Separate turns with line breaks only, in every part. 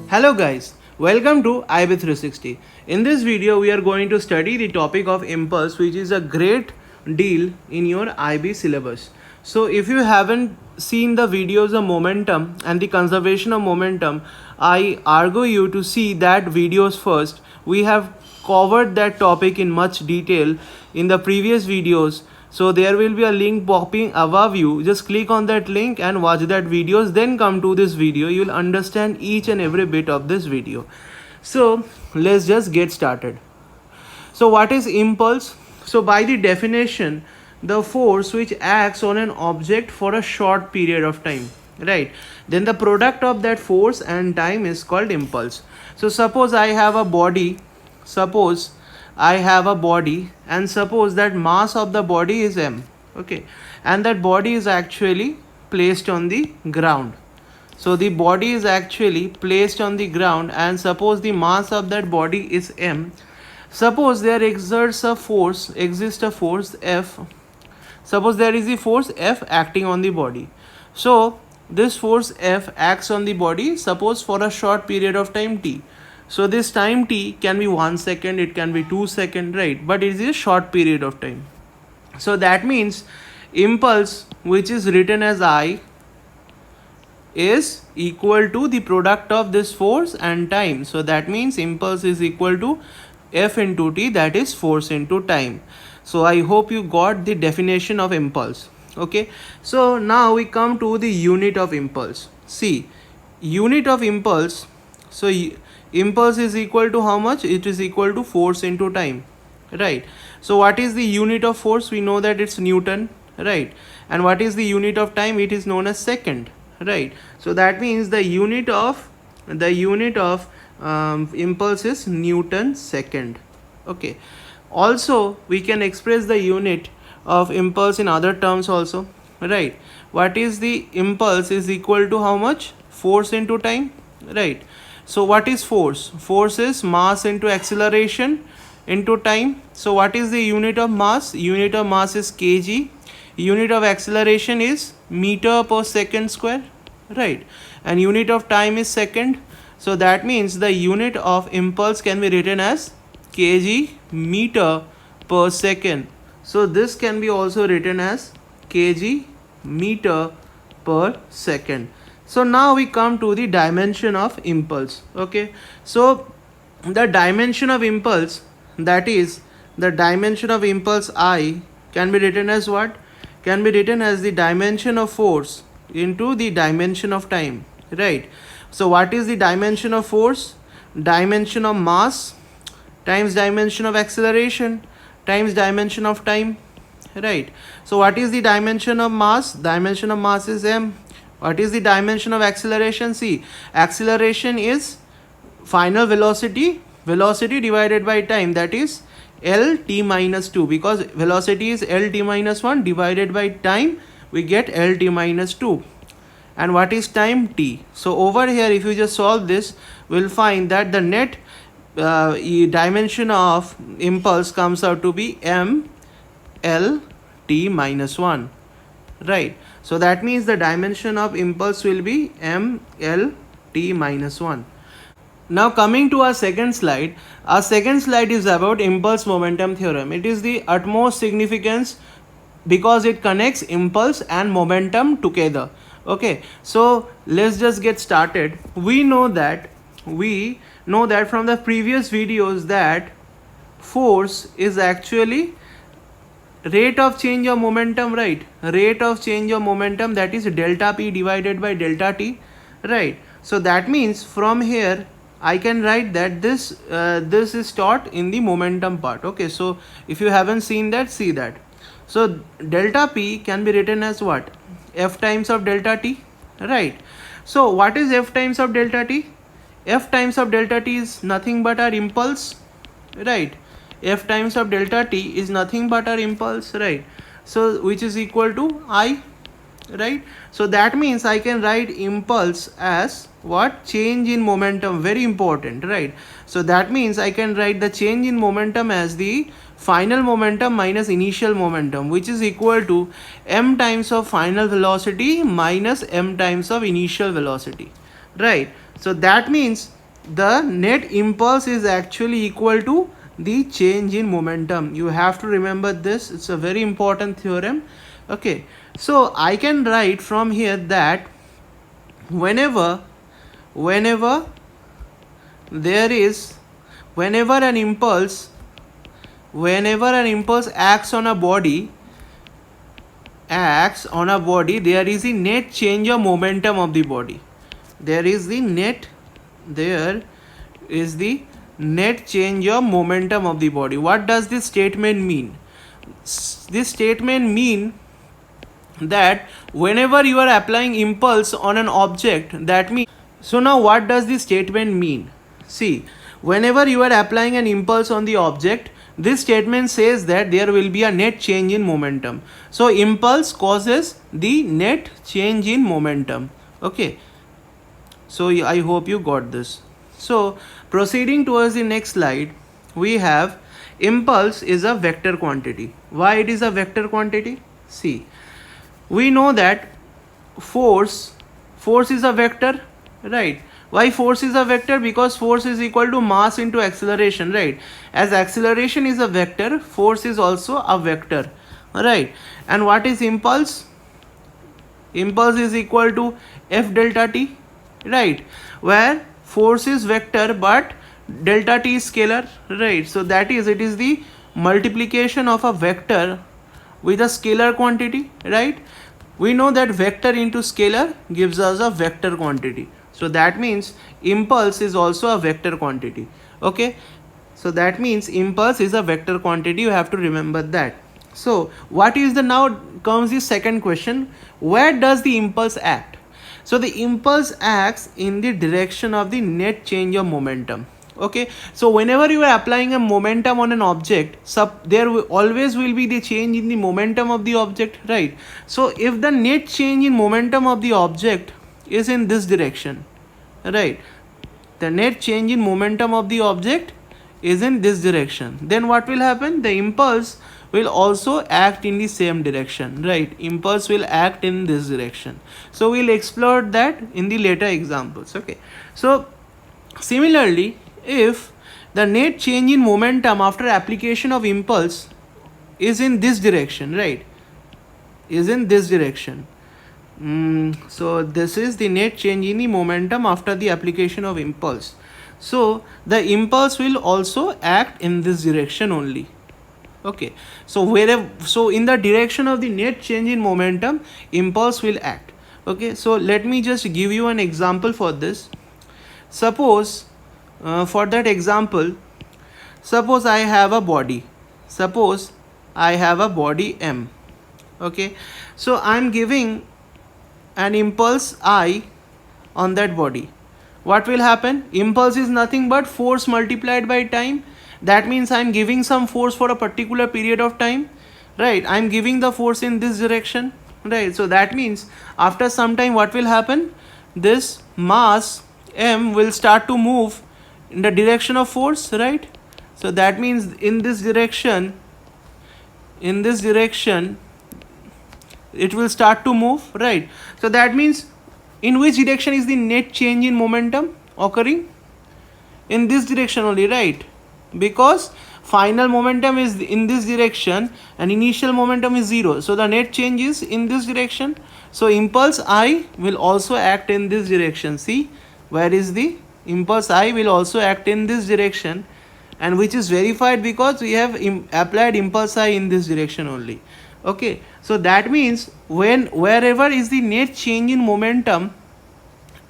Hello guys, welcome to IB360. In this video we are going to study the topic of impulse, which is a great deal in your IB syllabus. So if you haven't seen the videos of momentum and the conservation of momentum, I argue you to see that videos first. We have covered that topic in much detail in the previous videos, so there will be a link popping above you. Just click on that link and watch that videos, then come to this video. You will understand each and every bit of this video. So let's just get started. So what is impulse? So by the definition, the force which acts on an object for a short period of time, right? Then the product of that force and time is called impulse. So suppose I have a body and suppose that mass of the body is m, okay, and that body is actually placed on the ground. So the body is actually placed on the ground, and suppose the mass of that body is m. Suppose there exists a force F. Suppose there is a force F acting on the body. So this force F acts on the body, suppose for a short period of time t. So this time t can be 1 second, it can be 2 seconds, right? But it is a short period of time. So that means impulse, which is written as I, is equal to the product of this force and time. So that means impulse is equal to F into t, that is force into time. So I hope you got the definition of impulse. Okay, so now we come to the unit of impulse. See, unit of impulse, so impulse is equal to how much? It is equal to force into time, right? So what is the unit of force? We know that it's Newton, right? And what is the unit of time? It is known as second, right? So that means the unit of impulse is Newton second. Okay, also we can express the unit of impulse in other terms also, right? What is the impulse is equal to how much? Force into time, right? So what is force? Force is mass into acceleration into time. So what is the unit of mass? Unit of mass is kg. Unit of acceleration is meter per second square, right? And unit of time is second. So that means the unit of impulse can be written as kg meter per second. So this can be also written as kg meter per second. So now we come to the dimension of impulse. Okay, so the dimension of impulse, that is the dimension of impulse I, can be written as what? Can be written as the dimension of force into the dimension of time, right? So what is the dimension of force? Dimension of mass times dimension of acceleration times dimension of time, right? So what is the dimension of mass? Dimension of mass is m. What is the dimension of acceleration? See, acceleration is final velocity divided by time, that is L t minus 2, because velocity is L t minus 1 divided by time, we get L t minus 2. And what is time? T. So over here, if you just solve this, we'll find that the net dimension of impulse comes out to be m L t minus 1, right? So that means the dimension of impulse will be m L t minus 1. Now coming to our second slide is about impulse momentum theorem. It is the utmost significance because it connects impulse and momentum together. Okay, so let's just get started. We know that from the previous videos that force is actually rate of change of momentum, right? Rate of change of momentum, that is delta p divided by delta t, right? So that means from here I can write that this is taught in the momentum part. Okay, so if you haven't seen that, see that. So delta p can be written as what? F times of delta t, right? So what is F times of delta t? F times of delta t is nothing but our impulse, right? F times of delta t is nothing but our impulse, right? So which is equal to I, right? So that means I can write impulse as what? Change in momentum, very important, right? So that means I can write the change in momentum as the final momentum minus initial momentum, which is equal to m times of final velocity minus m times of initial velocity, right? So that means the net impulse is actually equal to the change in momentum. You have to remember this, it's a very important theorem. Okay, so I can write from here that whenever there is whenever an impulse acts on a body, there is the net change of momentum of the body. There is the net change of momentum of the body. What does this statement mean? This statement mean that whenever you are applying impulse on an object, that means, so now what does this statement mean? See, whenever you are applying an impulse on the object, this statement says that there will be a net change in momentum. So impulse causes the net change in momentum. Okay, so I hope you got this. So proceeding towards the next slide, we have impulse is a vector quantity. Why it is a vector quantity? See, we know that force is a vector, right? Why force is a vector? Because force is equal to mass into acceleration, right? As acceleration is a vector, force is also a vector, right? And what is impulse? Impulse is equal to F delta t, right? Where force is vector but delta t is scalar, right? So that is, it is the multiplication of a vector with a scalar quantity, right? We know that vector into scalar gives us a vector quantity. So that means impulse is also a vector quantity. Okay, so that means impulse is a vector quantity. You have to remember that. So what is the, now comes the second question, where does the impulse act? So the impulse acts in the direction of the net change of momentum. Okay, so whenever you are applying a momentum on an object, there always will be the change in the momentum of the object, right? So if the net change in momentum of the object is in this direction, right, the net change in momentum of the object is in this direction, then what will happen? The impulse will also act in the same direction, right? Impulse will act in this direction. So we'll explore that in the later examples. Okay, so similarly, if the net change in momentum after application of impulse is in this direction, right, is in this direction, so this is the net change in the momentum after the application of impulse. So the impulse will also act in this direction only. Okay, so wherever, so in the direction of the net change in momentum, impulse will act. Okay, so let me just give you an example for this. Suppose for that example, suppose I have a body, M. Okay, so I am giving an impulse I on that body. What will happen? Impulse is nothing but force multiplied by time. That means I am giving some force for a particular period of time, right? I am giving the force in this direction, right? So that means after some time what will happen? This mass M will start to move in the direction of force, right? So that means in this direction it will start to move, right? So that means in which direction is the net change in momentum occurring? In this direction only, right? Because final momentum is in this direction and initial momentum is 0, so the net change is in this direction. So impulse I will also act in this direction. See, where is the impulse I will also act in this direction, and which is verified because we have applied impulse I in this direction only. Okay, so that means wherever is the net change in momentum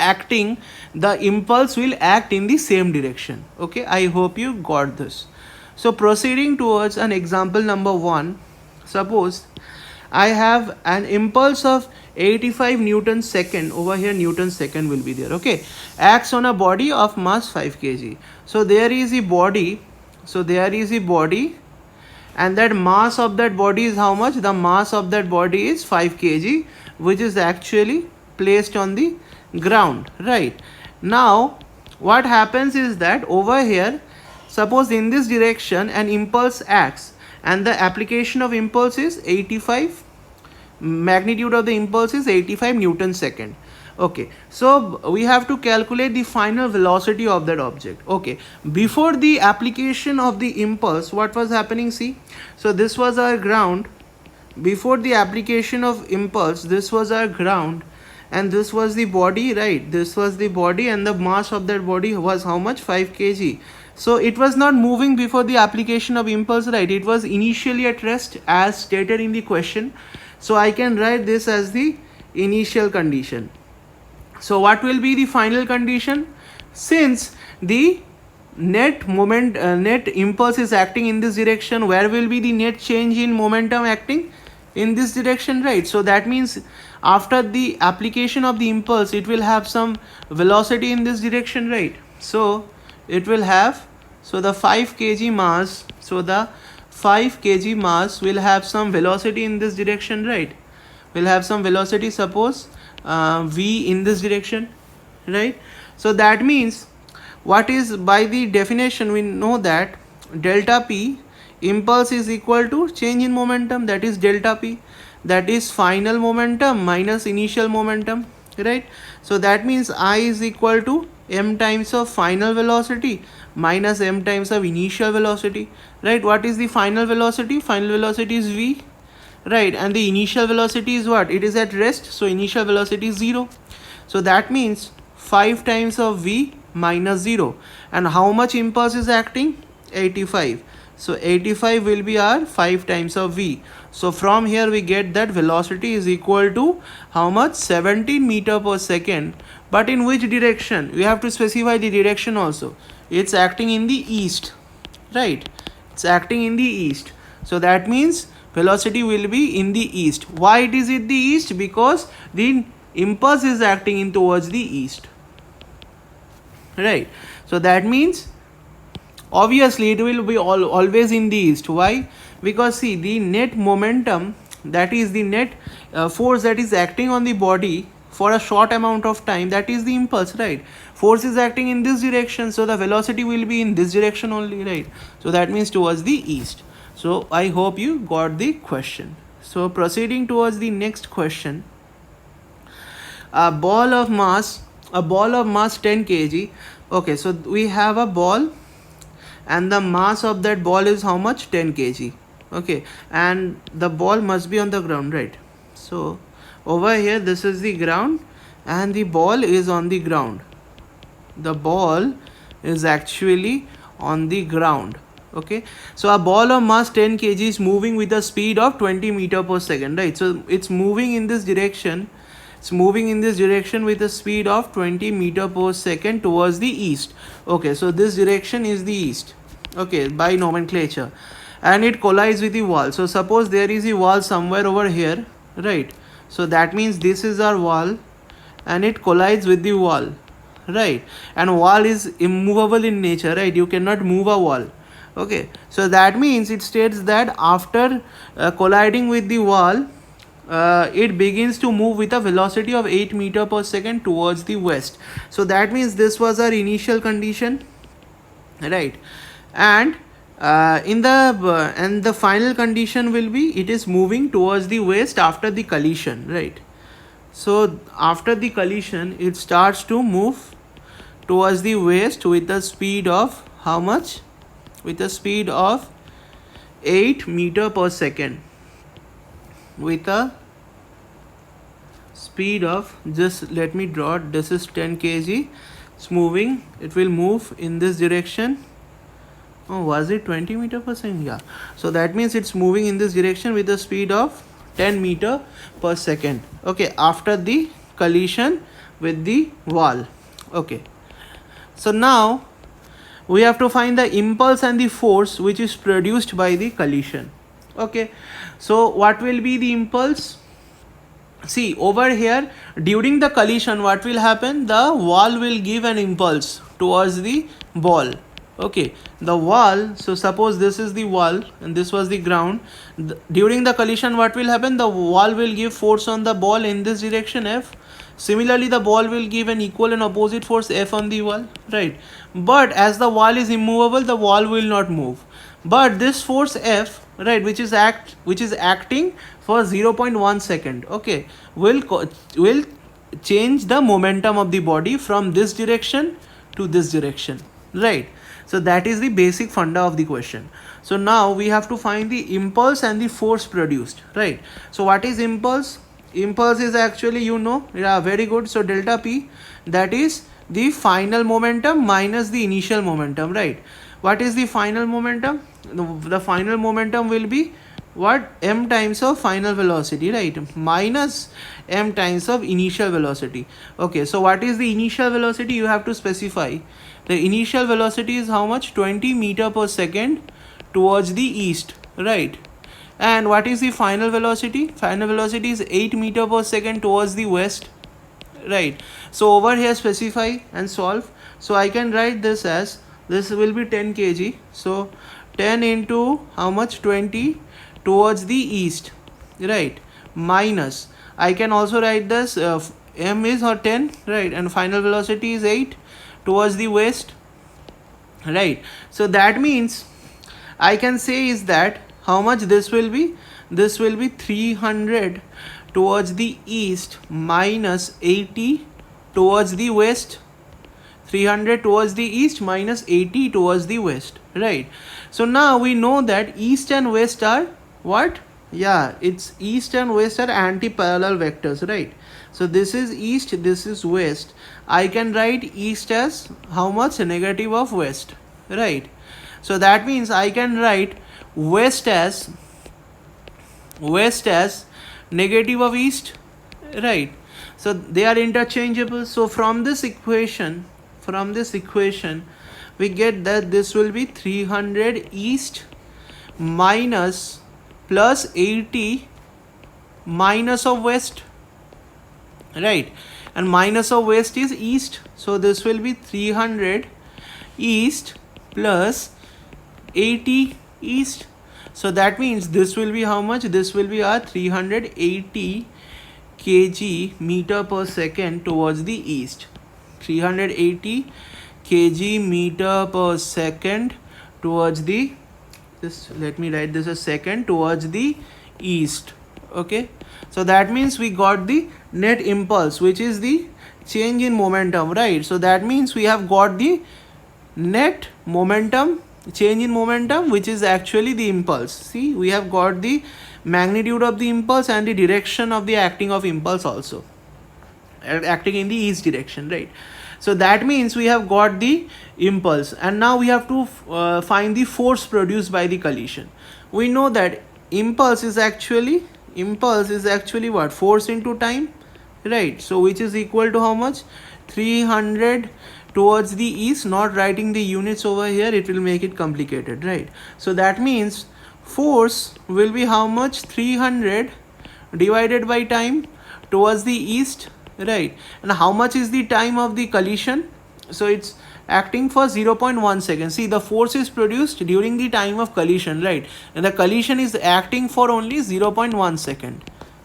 acting, the impulse will act in the same direction. Okay, I hope you got this. So proceeding towards an example number 1, suppose I have an impulse of 85 Newton second. Over here Newton second will be there. Okay, acts on a body of mass 5 kg. So there is a body, and that mass of that body is how much? The mass of that body is 5 kg, which is actually placed on the ground, right? Now what happens is that over here, suppose in this direction an impulse acts. and the application of impulse is 85, magnitude of the impulse is 85 Newton second. Okay, so we have to calculate the final velocity of that object. Okay, before the application of the impulse, what was happening? See, so this was our ground. Before the application of impulse, this was our ground, and this was the body, right? This was the body, and the mass of that body was how much? 5 kg. So it was not moving before the application of impulse, right? It was initially at rest as stated in the question. So I can write this as the initial condition. So what will be the final condition? Since the net impulse is acting in this direction, where will be the net change in momentum acting? In this direction, right? So that means after the application of the impulse, it will have some velocity in this direction, right? So it will have, so the 5 kg mass, so the 5 kg mass will have some velocity in this direction, right? Will have some velocity, suppose v in this direction, right? So that means what is, by the definition we know that delta p impulse is equal to change in momentum, that is delta p, that is final momentum minus initial momentum, right? So that means I is equal to m times of final velocity minus m times of initial velocity, right? What is the final velocity? Final velocity is v, right? And the initial velocity is what? It is at rest, so initial velocity is 0. So that means 5 times of v minus 0. And how much impulse is acting? 85. So 85 will be our 5 times of v. So from here we get that velocity is equal to how much? 17 meter per second. But in which direction? We have to specify the direction also. It's acting in the east, right? It's acting in the east. So that means velocity will be in the east. Why it is in the east? Because the impulse is acting in towards the east, right? So that means obviously it will be always in the east. Why? Because see, the net momentum, that is the net force that is acting on the body for a short amount of time, that is the impulse, right? Force is acting in this direction, so the velocity will be in this direction only, right? So that means towards the east. So I hope you got the question. So proceeding towards the next question. A ball of mass 10 kg. Okay, so we have a ball and the mass of that ball is how much? 10 kg. Okay, and the ball must be on the ground, right? So over here this is the ground and the ball is on the ground. The ball is actually on the ground. Okay, so a ball of mass 10 kg is moving with a speed of 20 meter per second, right? So it's moving in this direction. It's moving in this direction with a speed of 20 meter per second towards the east. Okay, so this direction is the east, okay, by nomenclature, and it collides with the wall. So suppose there is a wall somewhere over here, right? So that means this is our wall and it collides with the wall, right? And wall is immovable in nature, right? You cannot move a wall. Okay, so that means it states that after colliding with the wall, it begins to move with a velocity of 8 meter per second towards the west. So that means this was our initial condition, right? And in the final condition will be it is moving towards the west after the collision, right? So after the collision it starts to move towards the west with a speed of how much? With a speed of 8 meter per second. With a speed of, just let me draw it, this is 10 kg. It's moving, it will move in this direction. Oh, was it 20 meter per second? Yeah. So that means it's moving in this direction with a speed of 10 meter per second. Okay, after the collision with the wall. Okay. So now we have to find the impulse and the force which is produced by the collision. Okay. So what will be the impulse? See over here, during the collision what will happen? The wall will give an impulse towards the ball. Okay, the wall, so suppose this is the wall and this was the ground. During the collision what will happen? The wall will give force on the ball in this direction, F. Similarly the ball will give an equal and opposite force, F, on the wall, right? But as the wall is immovable, the wall will not move. But this force F right, which is acting for 0.1 second, okay, will change the momentum of the body from this direction to this direction, right? So that is the basic funda of the question. So now we have to find the impulse and the force produced, right? So what is impulse? Impulse is actually, yeah, very good. So delta p, that is the final momentum minus the initial momentum, right? What is the final momentum? The final momentum will be what? M times of final velocity, right, minus m times of initial velocity. Okay, so what is the initial velocity? You have to specify. The initial velocity is how much? 20 meter per second towards the east, right? And what is the final velocity? Final velocity is 8 meter per second towards the west, right? So over here specify and solve. So I can write this as, this will be 10 kg, so 10 into how much? 20 towards the east, right, minus, I can also write this, m is or 10, right, and final velocity is 8 towards the west, right? So that means I can say is that how much this will be? This will be 300 towards the east minus 80 towards the west. 300 towards the east minus 80 towards the west, right? So now we know that east and west are what? Yeah, it's east and west are anti-parallel vectors, right? So this is east, this is west. I can write east as how much? Negative of west, right? So that means I can write west as negative of east, right? So they are interchangeable. So from this equation we get that this will be 300 east minus plus 80 minus of west, right? And minus of west is east, so this will be 300 east plus 80 east. So that means this will be how much? This will be our 380 kg meter per second towards the east. 380 kg meter per second towards the, just let me write this a second, towards the east, okay? So that means we got the net impulse, which is the change in momentum, right? So that means we have got the net momentum, change in momentum, which is actually the impulse. See, we have got the magnitude of the impulse and the direction of the acting of impulse also, acting in the east direction, right? So that means we have got the impulse, and now we have to find the force produced by the collision. We know that impulse is actually what? Force into time, right? So which is equal to how much? 300 towards the east. Not writing the units over here, it will make it complicated, right? So that means force will be how much? 300 divided by time towards the east, right? And how much is the time of the collision? So it's acting for 0.1 second. See, the force is produced during the time of collision, right? And the collision is acting for only 0.1 second,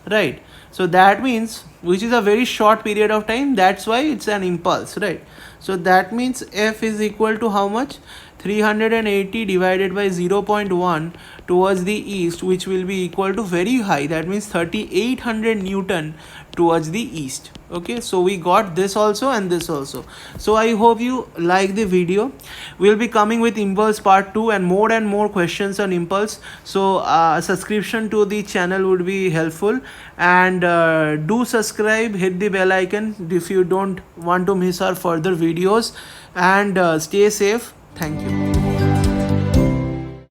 right? So that means, which is a very short period of time, that's why it's an impulse, right? So that means F is equal to how much? 380 divided by 0.1 towards the east, which will be equal to very high, that means 3800 Newton towards the east. Okay, so we got this also and this also. So I hope you like the video. We'll be coming with impulse part 2 and more questions on impulse. So subscription to the channel would be helpful, and do subscribe, hit the bell icon if you don't want to miss our further videos, and stay safe. Thank you.